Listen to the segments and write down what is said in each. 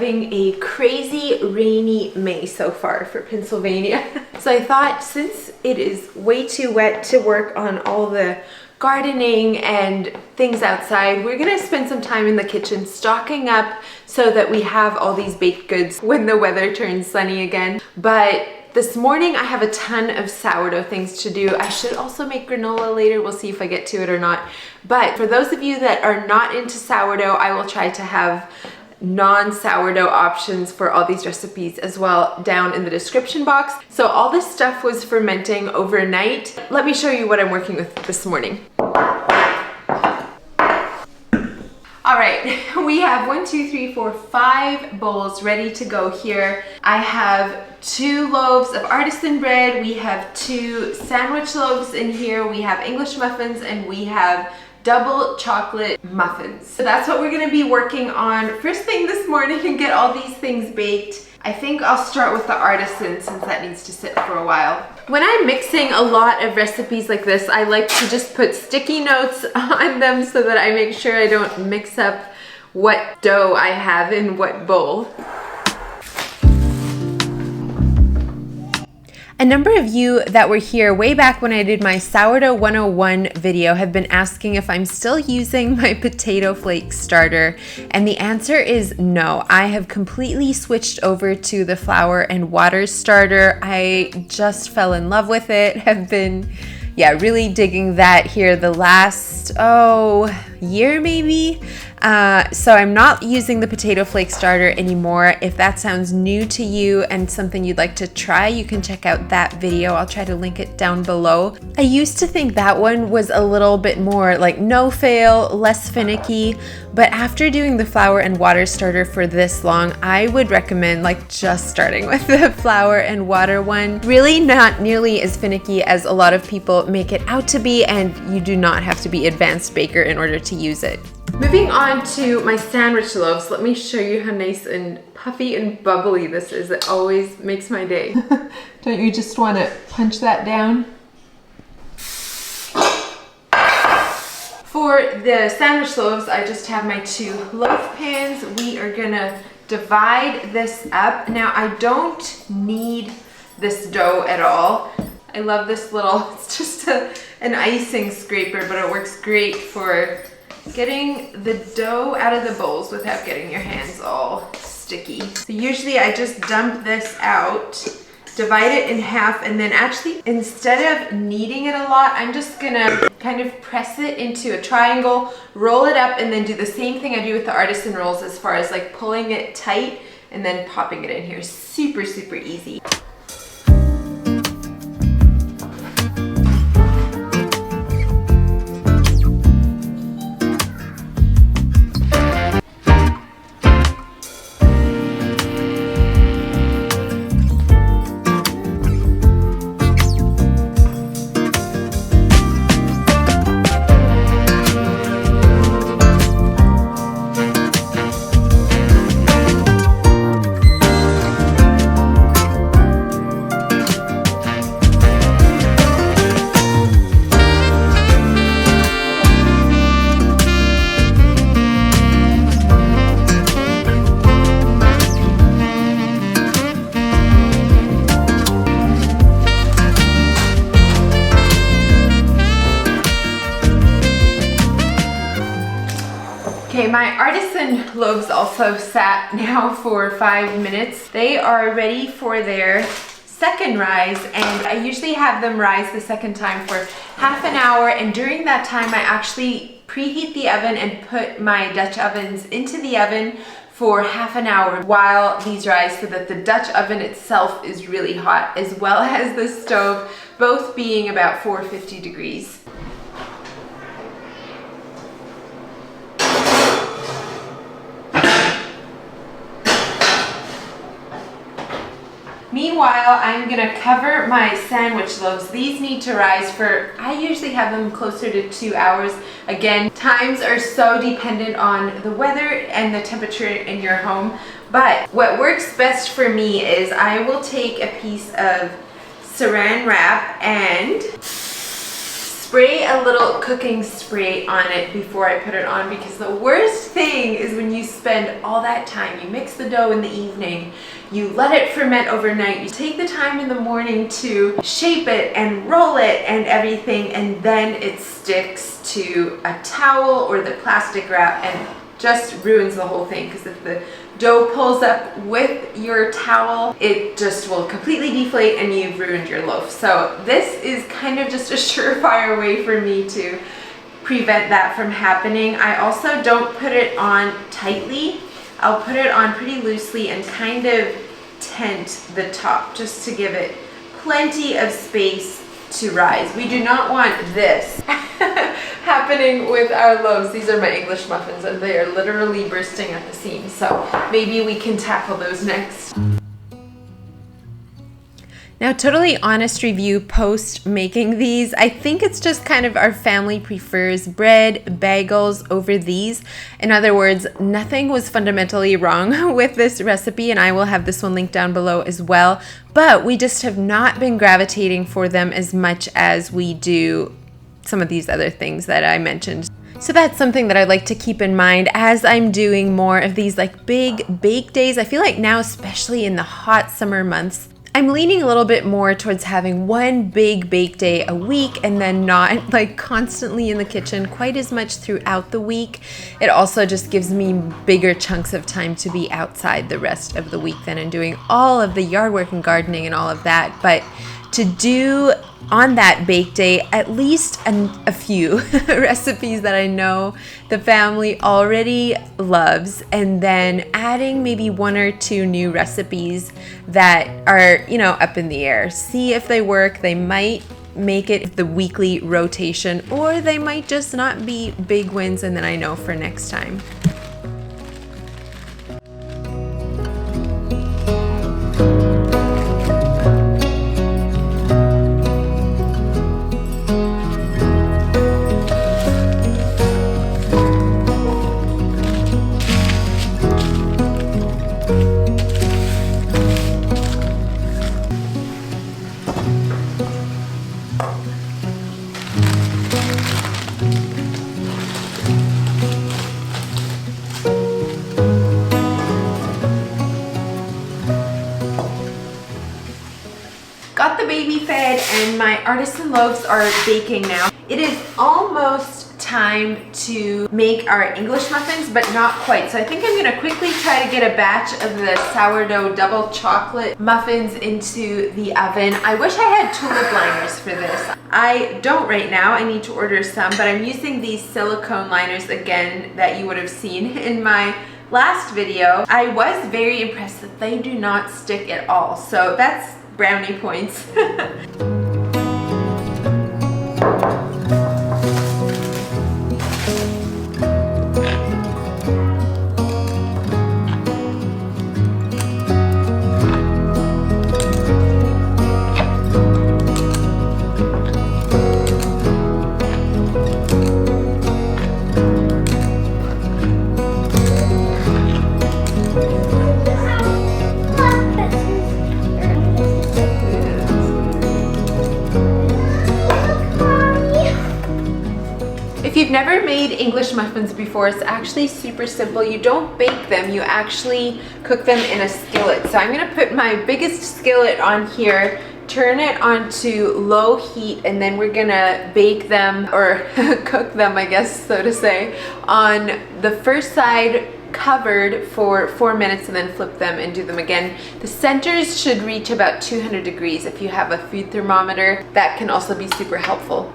having a crazy rainy May so far for Pennsylvania. So I thought, since it is way too wet to work on all the gardening and things outside, we're gonna spend some time in the kitchen stocking up so that we have all these baked goods when the weather turns sunny again. But this morning I have a ton of sourdough things to do. I should also make granola later. We'll see if I get to it or not. But for those of you that are not into sourdough, I will try to have non-sourdough options for all these recipes as well down in the description box. So all this stuff was fermenting overnight. Let me show you what I'm working with this morning. All right, we have 5 bowls ready to go here. I have 2 loaves of artisan bread. We have 2 sandwich loaves in here. We have English muffins, and we have double chocolate muffins. So that's what we're gonna be working on first thing this morning and get all these things baked. I think I'll start with the artisan since that needs to sit for a while. When I'm mixing a lot of recipes like this, I like to just put sticky notes on them so that I make sure I don't mix up what dough I have in what bowl. A number of you that were here way back when I did my Sourdough 101 video have been asking if I'm still using my potato flake starter, and the answer is no. I have completely switched over to the flour and water starter. I just fell in love with it, have been really digging that here the last year maybe. So I'm not using the potato flake starter anymore. If that sounds new to you and something you'd like to try, you can check out that video. I'll try to link it down below. I used to think that one was a little bit more like no fail, less finicky, but after doing the flour and water starter for this long, I would recommend like just starting with the flour and water one. Really not nearly as finicky as a lot of people make it out to be, and you do not have to be advanced baker in order to use it. Moving on to my sandwich loaves, let me show you how nice and puffy and bubbly this is. It always makes my day. Don't you just want to punch that down? For the sandwich loaves, I just have my 2 loaf pans. We are gonna divide this up. Now, I don't need this dough at all. I love this little, it's just an icing scraper, but it works great for getting the dough out of the bowls without getting your hands all sticky. So usually I just dump this out, divide it in half, and then actually instead of kneading it a lot, I'm just gonna kind of press it into a triangle, roll it up, and then do the same thing I do with the artisan rolls as far as like pulling it tight and then popping it in here. Super, super easy. Okay, my artisan loaves also sat now for 5 minutes. They are ready for their second rise, and I usually have them rise the second time for half an hour, and during that time I actually preheat the oven and put my Dutch ovens into the oven for half an hour while these rise, so that the Dutch oven itself is really hot, as well as the stove, both being about 450 degrees. Meanwhile, I'm gonna cover my sandwich loaves. These need to rise for, I usually have them closer to 2 hours. Again, times are so dependent on the weather and the temperature in your home. But what works best for me is I will take a piece of saran wrap and spray a little cooking spray on it before I put it on, because the worst thing is when you spend all that time, you mix the dough in the evening, you let it ferment overnight, you take the time in the morning to shape it and roll it and everything, and then it sticks to a towel or the plastic wrap and just ruins the whole thing, because if the dough pulls up with your towel, it just will completely deflate and you've ruined your loaf. So this is kind of just a surefire way for me to prevent that from happening. I also don't put it on tightly. I'll put it on pretty loosely and kind of tent the top just to give it plenty of space to rise. We do not want this happening with our loaves. These are my English muffins and they are literally bursting at the seams. So maybe we can tackle those next. Now, totally honest review post making these. I think it's just kind of our family prefers bread, bagels over these. In other words, nothing was fundamentally wrong with this recipe, and I will have this one linked down below as well. But we just have not been gravitating for them as much as we do some of these other things that I mentioned. So that's something that I like to keep in mind as I'm doing more of these like big bake days. I feel like now, especially in the hot summer months, I'm leaning a little bit more towards having one big bake day a week and then not like constantly in the kitchen quite as much throughout the week. It also just gives me bigger chunks of time to be outside the rest of the week then and doing all of the yard work and gardening and all of that. But to do on that bake day at least a few recipes that I know the family already loves, and then adding maybe one or two new recipes that are, you know, up in the air. See if they work. They might make it the weekly rotation, or they might just not be big wins, and then I know for next time. Got the baby fed and my artisan loaves are baking now. It is almost time to make our English muffins, but not quite. So I think I'm gonna quickly try to get a batch of the sourdough double chocolate muffins into the oven. I wish I had tulip liners for this. I don't right now, I need to order some, but I'm using these silicone liners again that you would have seen in my last video. I was very impressed that they do not stick at all. So that's brownie points. If you've never made English muffins before, it's actually super simple. You don't bake them, you actually cook them in a skillet. So I'm gonna put my biggest skillet on here, turn it onto low heat, and then we're gonna bake them, or cook them, I guess, so to say, on the first side covered for 4 minutes, and then flip them and do them again. The centers should reach about 200 degrees. If you have a food thermometer, that can also be super helpful.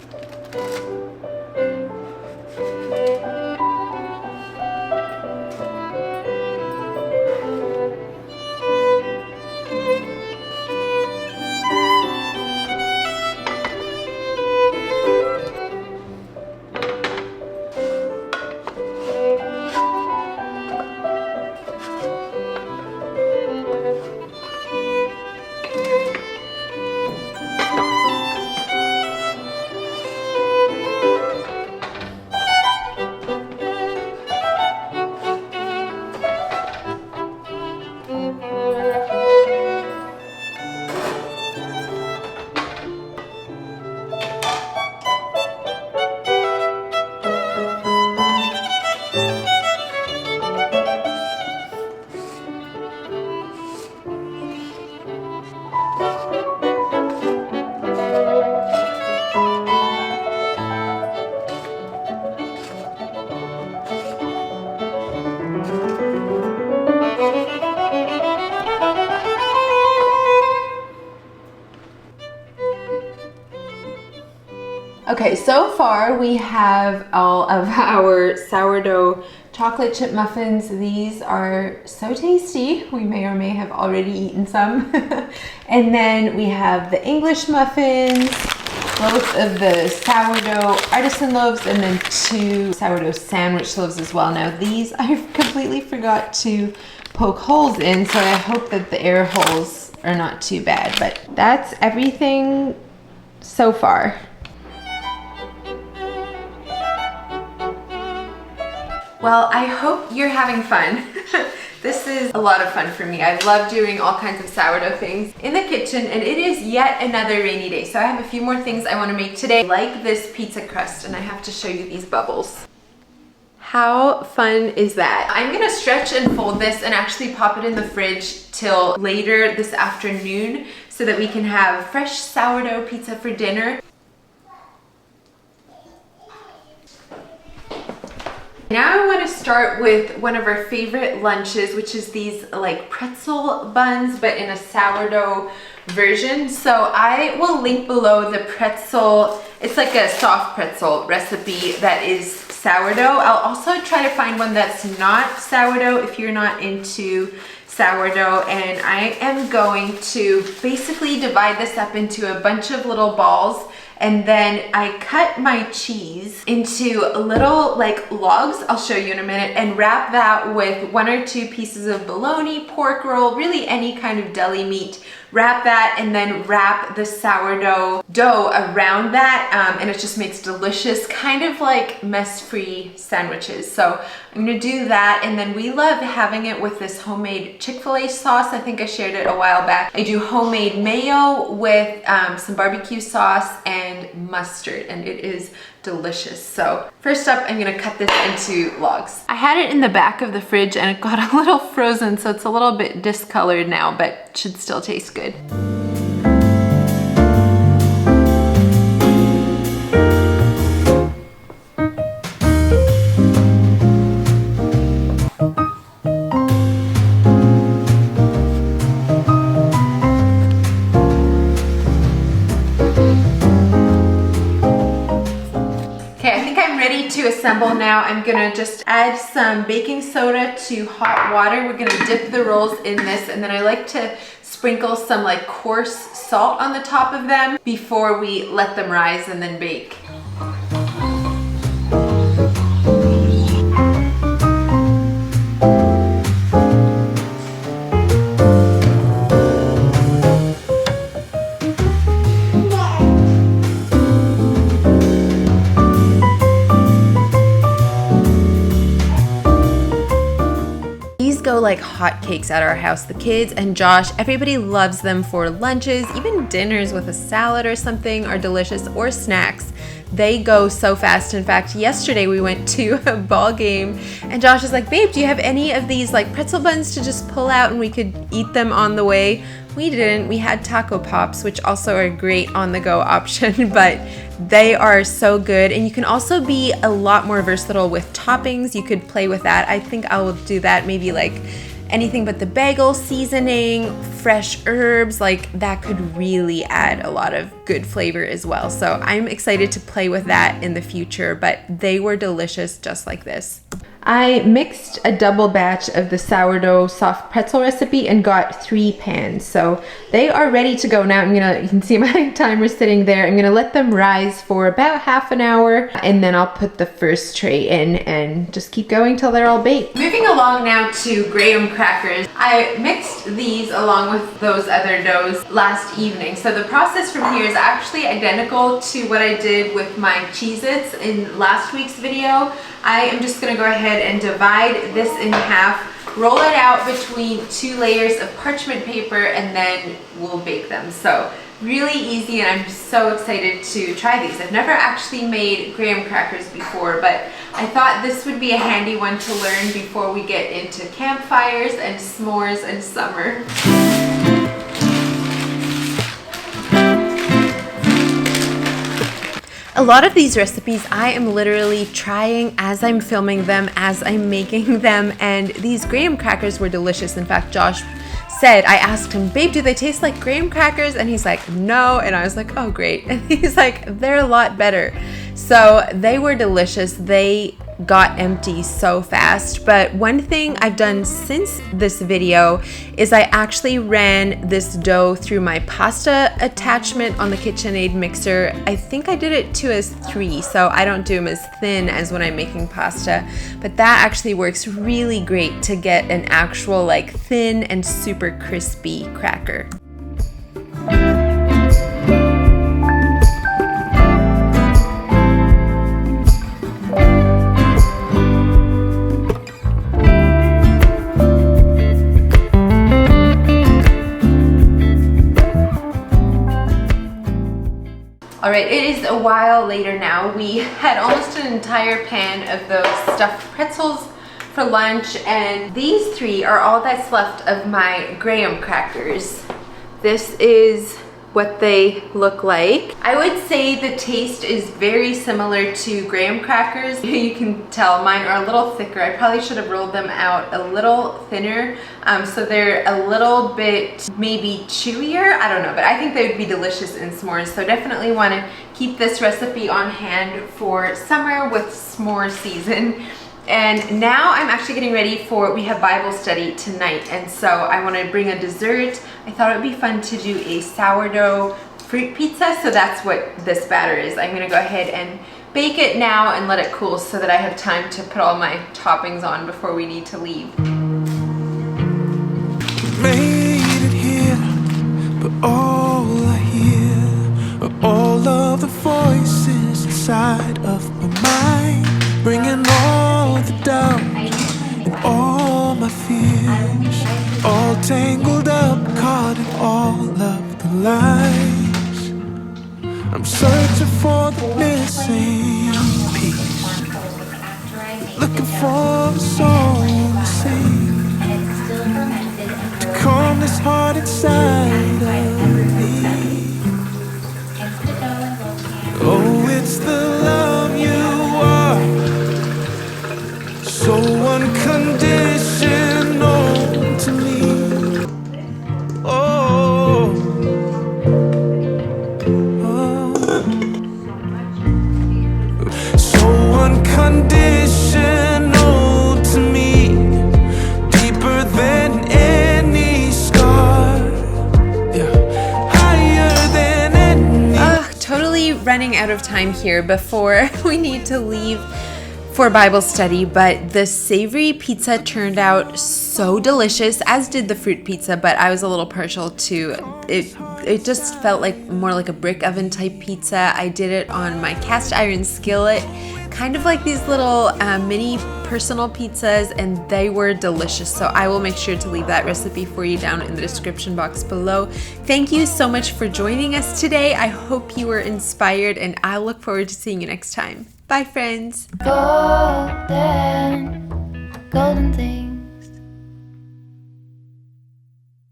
Okay, so far we have all of our sourdough chocolate chip muffins. These are so tasty. We may or may have already eaten some. And then we have the English muffins, both of the sourdough artisan loaves, and then 2 sourdough sandwich loaves as well. Now these I completely forgot to poke holes in, so I hope that the air holes are not too bad, but that's everything so far. Well, I hope you're having fun. This is a lot of fun for me. I love doing all kinds of sourdough things in the kitchen, and it is yet another rainy day. So I have a few more things I want to make today, like this pizza crust, and I have to show you these bubbles. How fun is that? I'm gonna stretch and fold this and actually pop it in the fridge till later this afternoon so that we can have fresh sourdough pizza for dinner. Now I want to start with one of our favorite lunches, which is these like pretzel buns, but in a sourdough version. So I will link below the pretzel. It's like a soft pretzel recipe that is sourdough. I'll also try to find one that's not sourdough if you're not into sourdough. And I am going to basically divide this up into a bunch of little balls. And then I cut my cheese into little like logs, I'll show you in a minute, and wrap that with 1 or 2 pieces of bologna, pork roll, really any kind of deli meat. Wrap that and then wrap the sourdough dough around that, and it just makes delicious, kind of like mess-free sandwiches. So I'm gonna do that, and then we love having it with this homemade Chick-fil-A sauce. I think I shared it a while back. I do homemade mayo with some barbecue sauce and mustard, and it is delicious. So first up, I'm gonna cut this into logs. I had it in the back of the fridge and it got a little frozen, so it's a little bit discolored now, but should still taste good. To assemble now, I'm gonna just add some baking soda to hot water. We're gonna dip the rolls in this, and then I like to sprinkle some like coarse salt on the top of them before we let them rise and then bake. Go like hotcakes at our house. The kids and Josh, everybody loves them for lunches. Even dinners with a salad or something are delicious, or snacks. They go so fast. In fact, yesterday we went to a ball game and Josh is like, babe, do you have any of these like pretzel buns to just pull out and we could eat them on the way? We didn't. We had taco pops, which also are a great on-the-go option, but they are so good. And you can also be a lot more versatile with toppings. You could play with that. I think I will do that, maybe like anything but the bagel seasoning, fresh herbs, like that could really add a lot of good flavor as well. So I'm excited to play with that in the future, but they were delicious just like this. I mixed a double batch of the sourdough soft pretzel recipe and got 3 pans. So they are ready to go now. You can see my timer sitting there. I'm gonna let them rise for about half an hour, and then I'll put the first tray in and just keep going till they're all baked. Moving along now to graham crackers. I mixed these along with those other doughs last evening. So the process from here is actually identical to what I did with my Cheez-Its in last week's video. I am just gonna go ahead and divide this in half, roll it out between 2 layers of parchment paper, and then we'll bake them. So really easy, and I'm so excited to try these. I've never actually made graham crackers before, but I thought this would be a handy one to learn before we get into campfires and s'mores and summer. A lot of these recipes I am literally trying as I'm filming them, as I'm making them, and these graham crackers were delicious. In fact, Josh said, I asked him, babe, do they taste like graham crackers? And he's like, no. And I was like, oh, great. And he's like, they're a lot better. So they were delicious. They got empty so fast. But one thing I've done since this video is I actually ran this dough through my pasta attachment on the KitchenAid mixer. I think I did it 2 as 3, so I don't do them as thin as when I'm making pasta, but that actually works really great to get an actual like thin and super crispy cracker. All right, it is a while later now. We had almost an entire pan of those stuffed pretzels for lunch, and these 3 are all that's left of my graham crackers. This is what they look like. I would say the taste is very similar to graham crackers. You can tell mine are a little thicker. I probably should have rolled them out a little thinner, so they're a little bit maybe chewier. I don't know, but I think they would be delicious in s'mores. So definitely want to keep this recipe on hand for summer with s'more season. And now I'm actually getting ready for, we have Bible study tonight, and so I want to bring a dessert. I thought it would be fun to do a sourdough fruit pizza, so that's what this batter is. I'm going to go ahead and bake it now and let it cool so that I have time to put all my toppings on before we need to leave. Made it here, but all I hear are all of the voices inside of my mind, bringing all the doubt and all my fears, all tangled up, caught in all of the lies. I'm searching for the missing piece, looking for a song to sing, to calm this heart inside of me. Oh, it's the love you are, so unconditional to me. Oh, oh, so unconditional to me, deeper than any scar, yeah, higher than any. Totally running out of time here before we need to leave for Bible study, but the savory pizza turned out so delicious, as did the fruit pizza, but I was a little partial to it. It just felt like more like a brick oven type pizza. I did it on my cast iron skillet, kind of like these little mini personal pizzas, and they were delicious. So I will make sure to leave that recipe for you down in the description box below. Thank you so much for joining us today. I hope you were inspired, and I look forward to seeing you next time. Bye, friends. Golden, golden thing.